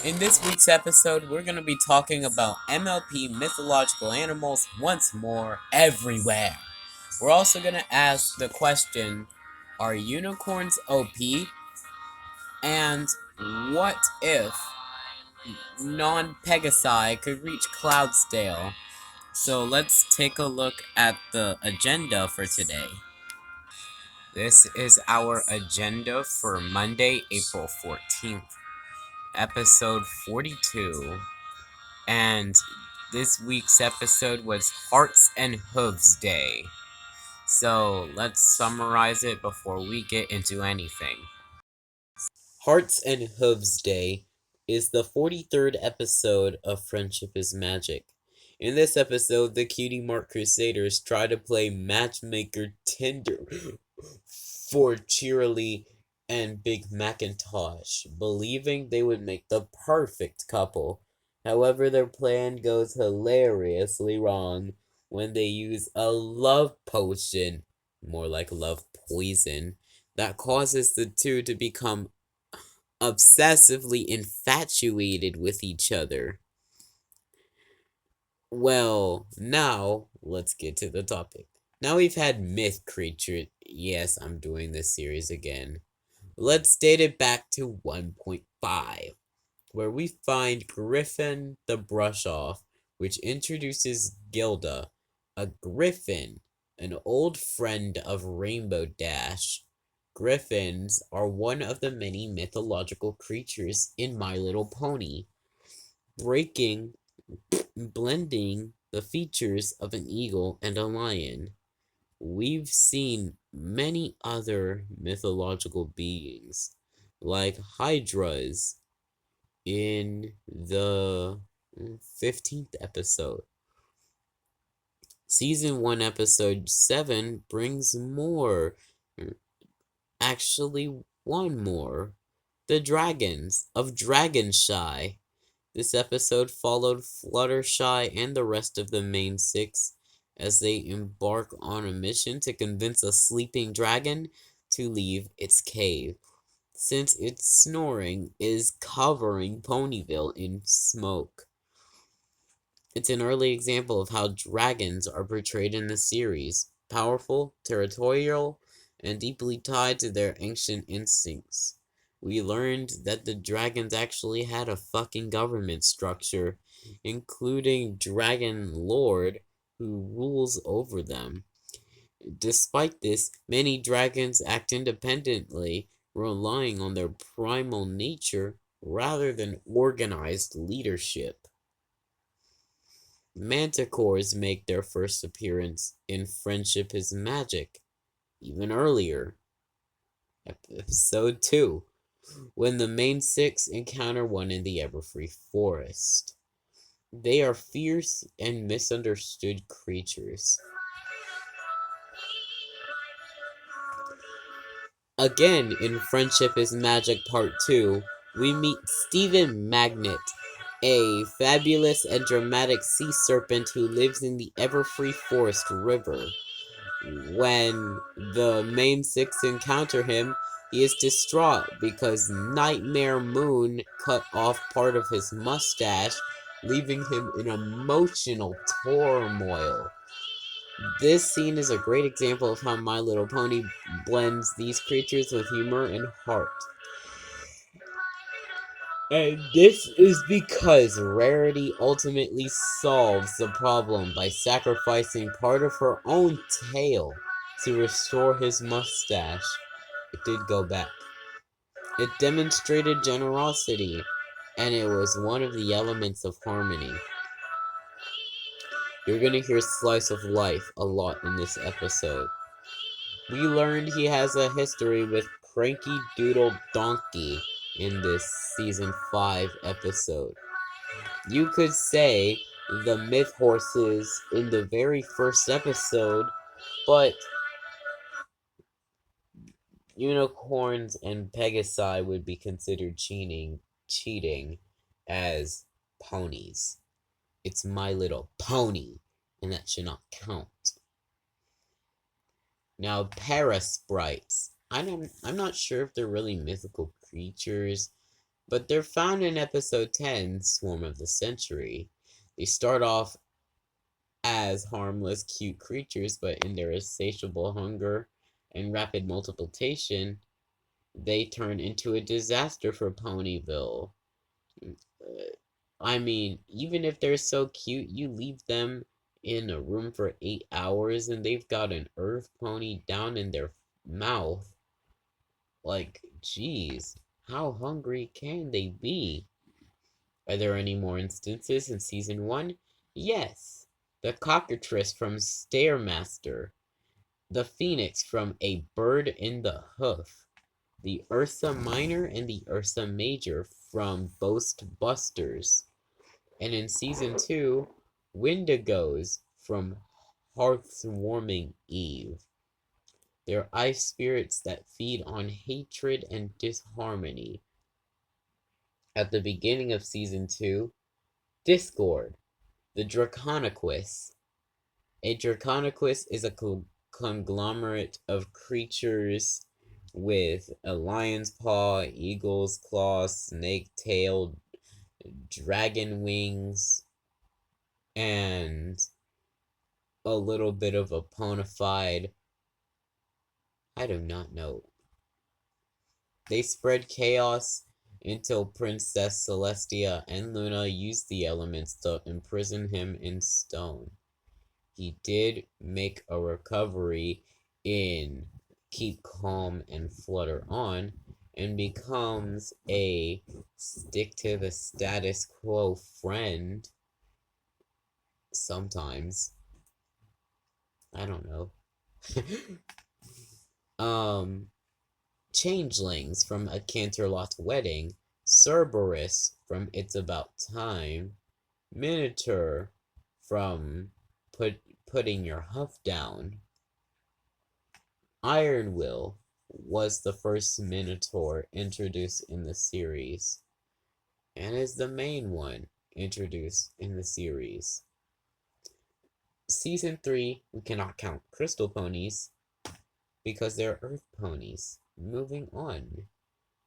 In this week's episode, we're going to be talking about MLP mythological animals once more everywhere. We're also going to ask the question, are unicorns OP? And what if non-Pegasi could reach Cloudsdale? So let's take a look at the agenda for today. This is our agenda for Monday, April 14th, episode 42. And this week's episode was Hearts and Hooves Day. So let's summarize it before we get into anything. Hearts and Hooves Day is the 43rd episode of Friendship is Magic. In this episode, the Cutie Mark Crusaders try to play matchmaker Tinder for Cheerilee and Big Macintosh, believing they would make the perfect couple. However, their plan goes hilariously wrong when they use a love potion, more like love poison, that causes the two to become obsessively infatuated with each other. Well, now let's get to the topic. Now we've had myth creature. Yes, I'm doing this series again. Let's date it back to 1.5, where we find Griffin the Brush Off, which introduces Gilda, a griffin, an old friend of Rainbow Dash. Griffins are one of the many mythological creatures in My Little Pony, blending the features of an eagle and a lion. We've seen many other mythological beings, like hydras, in the 15th episode. Season 1, episode 7 brings more. Actually, one more. The Dragons of Dragonshy. This episode followed Fluttershy and the rest of the main 6 as they embark on a mission to convince a sleeping dragon to leave its cave, since its snoring is covering Ponyville in smoke. It's an early example of how dragons are portrayed in the series: powerful, territorial, and deeply tied to their ancient instincts. We learned that the dragons actually had a fucking government structure, including Dragon Lord, who rules over them. Despite this, many dragons act independently, relying on their primal nature rather than organized leadership. Manticores make their first appearance in Friendship is Magic, even earlier, episode 2, when the main 6 encounter one in the Everfree Forest. They are fierce and misunderstood creatures. Again, in Friendship is Magic Part 2, we meet Stephen Magnet, a fabulous and dramatic sea serpent who lives in the Everfree Forest River. When the main 6 encounter him, he is distraught because Nightmare Moon cut off part of his mustache, leaving him in emotional turmoil. This scene is a great example of how My Little Pony blends these creatures with humor and heart. And this is because Rarity ultimately solves the problem by sacrificing part of her own tail to restore his mustache. It did go back. It demonstrated generosity, and it was one of the elements of harmony. You're gonna hear Slice of Life a lot in this episode. We learned he has a history with Cranky Doodle Donkey in this season 5 episode. You could say the myth horses in the very first episode, but unicorns and Pegasi would be considered cheating as ponies. It's My Little Pony, and that should not count. Now, Parasprites. I'm not sure if they're really mythical creatures. But they're found in episode 10, Swarm of the Century. They start off as harmless, cute creatures, but in their insatiable hunger and rapid multiplication, they turn into a disaster for Ponyville. I mean, even if they're so cute, you leave them in a room for 8 hours and they've got an earth pony down in their mouth. Like, geez, how hungry can they be? Are there any more instances in season 1? Yes. The cockatrice from Stairmaster, the phoenix from A Bird in the Hoof, the Ursa Minor and the Ursa Major from Ghostbusters, and in season 2, Wendigos from Hearthwarming Eve. They're ice spirits that feed on hatred and disharmony. At the beginning of season 2, Discord, the Draconequus. A Draconequus is a conglomerate of creatures with a lion's paw, eagle's claw, snake tail, dragon wings, and a little bit of a ponified. I do not know. They spread chaos until Princess Celestia and Luna used the elements to imprison him in stone. He did make a recovery in Keep Calm and Flutter On, and becomes a stick to the status quo friend sometimes. I don't know. Changelings from A Canterlot Wedding, Cerberus from It's About Time, Minotaur from Putting Your Huff Down. Ironwill was the first Minotaur introduced in the series, and is the main one introduced in the series. Season 3, we cannot count Crystal Ponies, because they're Earth Ponies. Moving on.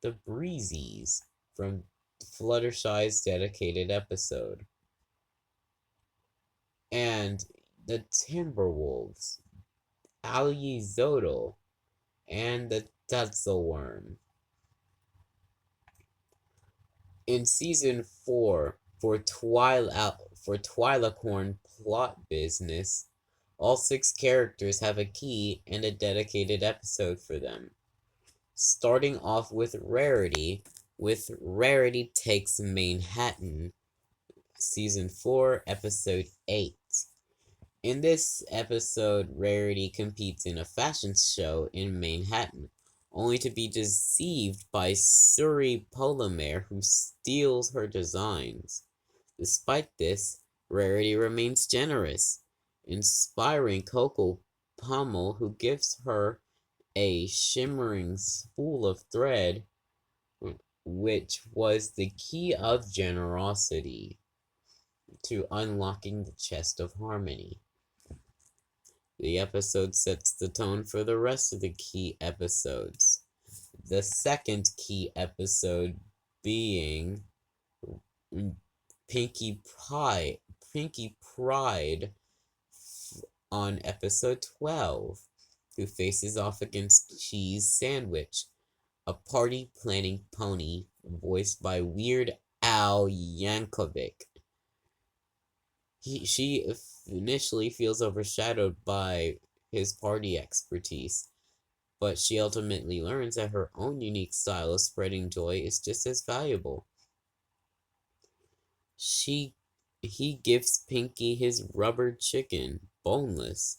The Breezies from Fluttershy's dedicated episode. And the Timberwolves, Alyzodal, and the Tetzelworm. In season 4, for Twilacorn plot business, all 6 characters have a key and a dedicated episode for them. Starting off with Rarity Takes Manhattan, season 4, episode 8. In this episode, Rarity competes in a fashion show in Manhattan, only to be deceived by Suri Polymere, who steals her designs. Despite this, Rarity remains generous, inspiring Coco Pommel, who gives her a shimmering spool of thread, which was the key of generosity to unlocking the Chest of Harmony. The episode sets the tone for the rest of the key episodes. The second key episode being Pinkie Pride on episode 12, who faces off against Cheese Sandwich, a party planning pony voiced by Weird Al Yankovic. She initially feels overshadowed by his party expertise, but she ultimately learns that her own unique style of spreading joy is just as valuable. He gives Pinkie his rubber chicken, Boneless,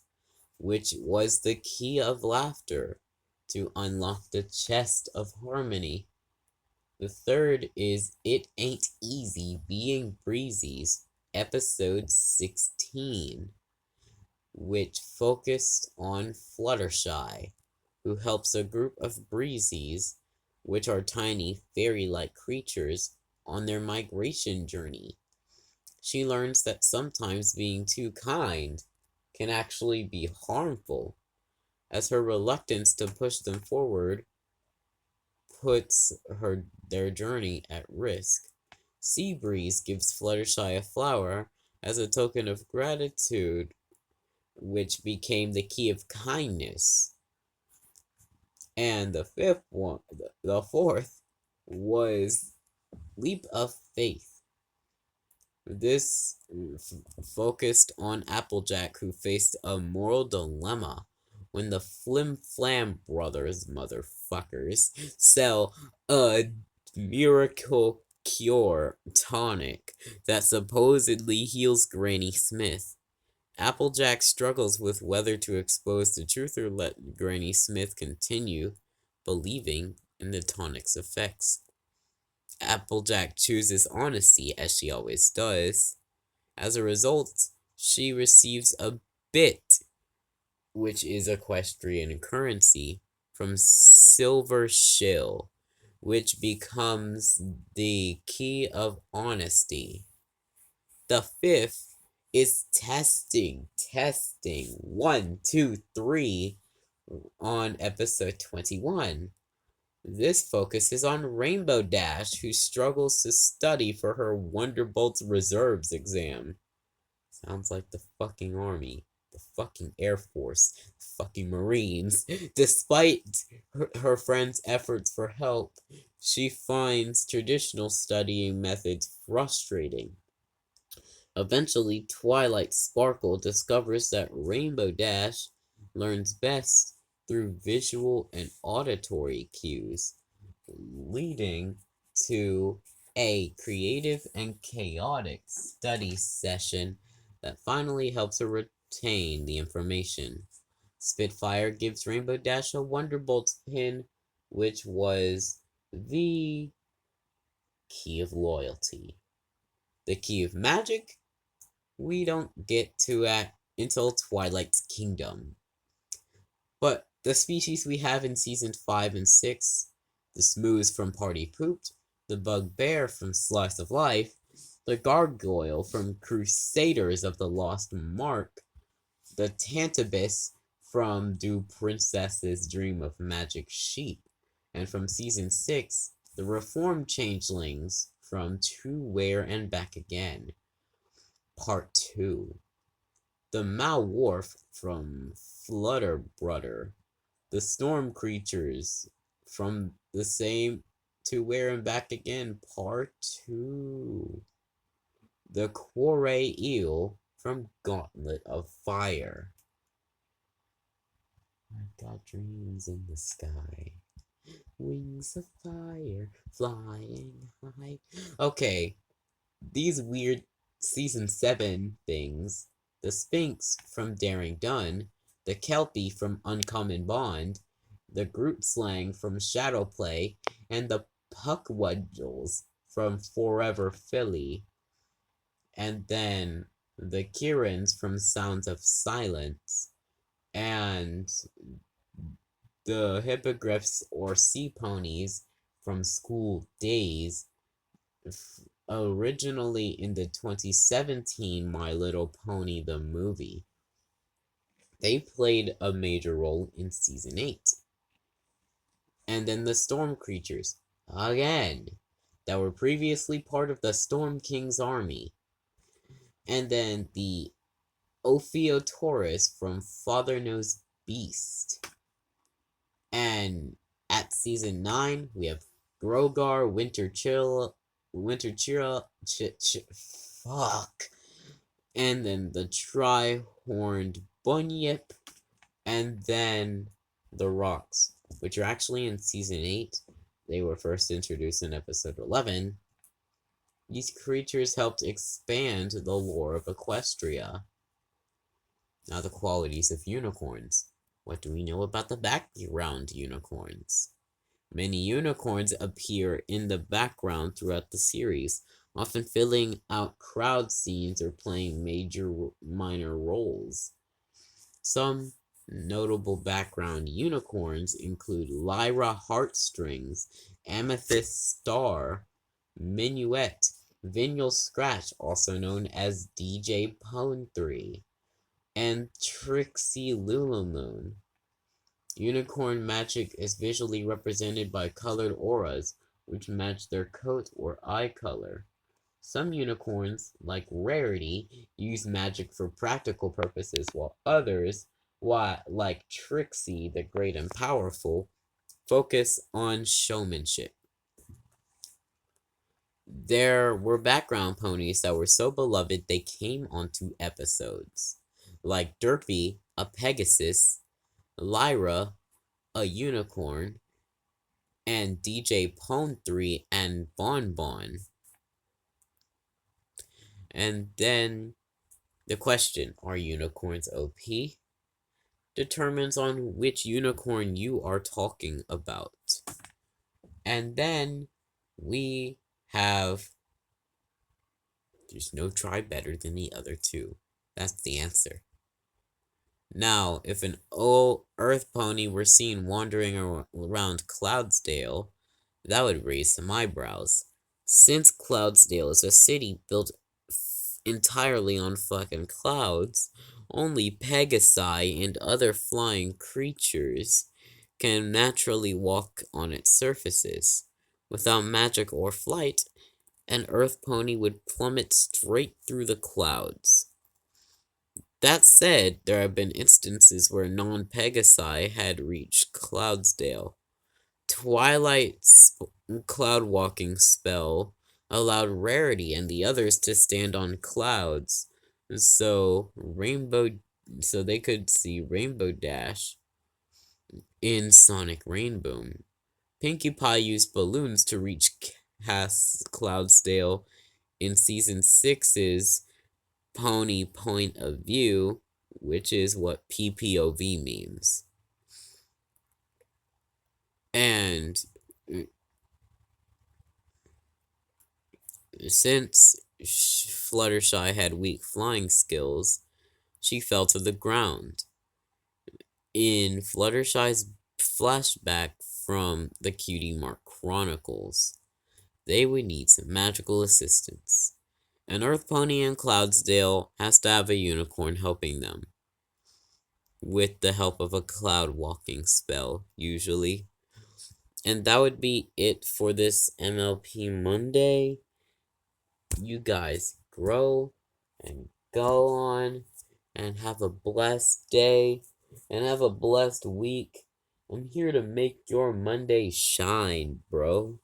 which was the key of laughter to unlock the Chest of Harmony. The third is It Ain't Easy Being Breezies, episode 16, which focused on Fluttershy, who helps a group of Breezies, which are tiny fairy-like creatures, on their migration journey. She learns that sometimes being too kind can actually be harmful, as her reluctance to push them forward puts their journey at risk. Seabreeze gives Fluttershy a flower as a token of gratitude, which became the key of kindness. And the fourth was Leap of Faith. This focused on Applejack, who faced a moral dilemma when the Flim Flam brothers, motherfuckers, sell a miracle cure tonic that supposedly heals Granny Smith. Applejack struggles with whether to expose the truth or let Granny Smith continue believing in the tonic's effects. Applejack chooses honesty, as she always does. As a result, she receives a bit, which is equestrian currency, from Silver Shill, which becomes the key of honesty. The fifth is testing. 1, 2, 3 on episode 21. This focuses on Rainbow Dash, who struggles to study for her Wonderbolt Reserves exam. Sounds like the fucking Army, the fucking Air Force, the fucking Marines. Despite her friend's efforts for help, she finds traditional studying methods frustrating. Eventually, Twilight Sparkle discovers that Rainbow Dash learns best through visual and auditory cues, leading to a creative and chaotic study session that finally helps her retain the information. Spitfire gives Rainbow Dash a Wonderbolt pin, which was the key of loyalty. The key of magic we don't get to until Twilight's Kingdom. But the species we have in season 5 and 6, the Smooths from Party Pooped, the Bugbear from Slice of Life, the Gargoyle from Crusaders of the Lost Mark, the Tantabus from Do Princesses Dream of Magic Sheep, and from season 6, the Reformed Changelings from To Where and Back Again. Part 2. The Malwharf from Flutterbrudder. The Storm Creatures from the same To Where and Back Again. Part 2. The Quarry Eel from Gauntlet of Fire. I've got dreams in the sky. Wings of fire flying high. Okay, these weird season 7 things. The Sphinx from Daring Done, the Kelpie from Uncommon Bond, the Group Slang from Shadow Play, and the Puckwudgels from Forever Philly. And then the Kirans from Sounds of Silence, and the Hippogriffs or Sea Ponies from School Days, originally in the 2017 My Little Pony the movie. They played a major role in season 8. And then the Storm Creatures, again, that were previously part of the Storm King's army. And then the Ophiotaurus from Father Knows Beast. And at season 9, we have Grogar, fuck. And then the Tri-Horned Bunyip, and then the Rocks, which are actually in season 8. They were first introduced in episode 11. These creatures helped expand the lore of Equestria. Now the qualities of unicorns. What do we know about the background unicorns? Many unicorns appear in the background throughout the series, often filling out crowd scenes or playing minor roles. Some notable background unicorns include Lyra Heartstrings, Amethyst Star, Minuet, Vinyl Scratch, also known as DJ Pone 3, and Trixie Lulamoon. Unicorn magic is visually represented by colored auras, which match their coat or eye color. Some unicorns, like Rarity, use magic for practical purposes, while others, like Trixie the Great and Powerful, focus on showmanship. There were background ponies that were so beloved they came onto episodes, like Derpy, a Pegasus, Lyra, a unicorn, and DJ Pone 3 and Bon Bon. And then the question, are unicorns OP? Determines on which unicorn you are talking about. And then we have, there's no tribe better than the other two. That's the answer. Now, if an old earth pony were seen wandering around Cloudsdale, that would raise some eyebrows. Since Cloudsdale is a city built entirely on fucking clouds, only Pegasi and other flying creatures can naturally walk on its surfaces. Without magic or flight, an earth pony would plummet straight through the clouds. That said, there have been instances where non-Pegasi had reached Cloudsdale. Twilight's cloud walking spell allowed Rarity and the others to stand on clouds, so they could see Rainbow Dash in Sonic Rainbow. Pinkie Pie used balloons to reach Cloudsdale in Season 6's Pony Point of View, which is what PPOV means. And since Fluttershy had weak flying skills, she fell to the ground. In Fluttershy's flashback from the Cutie Mark Chronicles, they would need some magical assistance. An Earth Pony in Cloudsdale has to have a unicorn helping them, with the help of a cloud walking spell, usually. And that would be it for this MLP Monday. You guys grow and go on and have a blessed day and have a blessed week. I'm here to make your Monday shine, bro.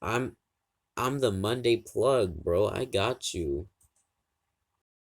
I'm the Monday plug, bro. I got you.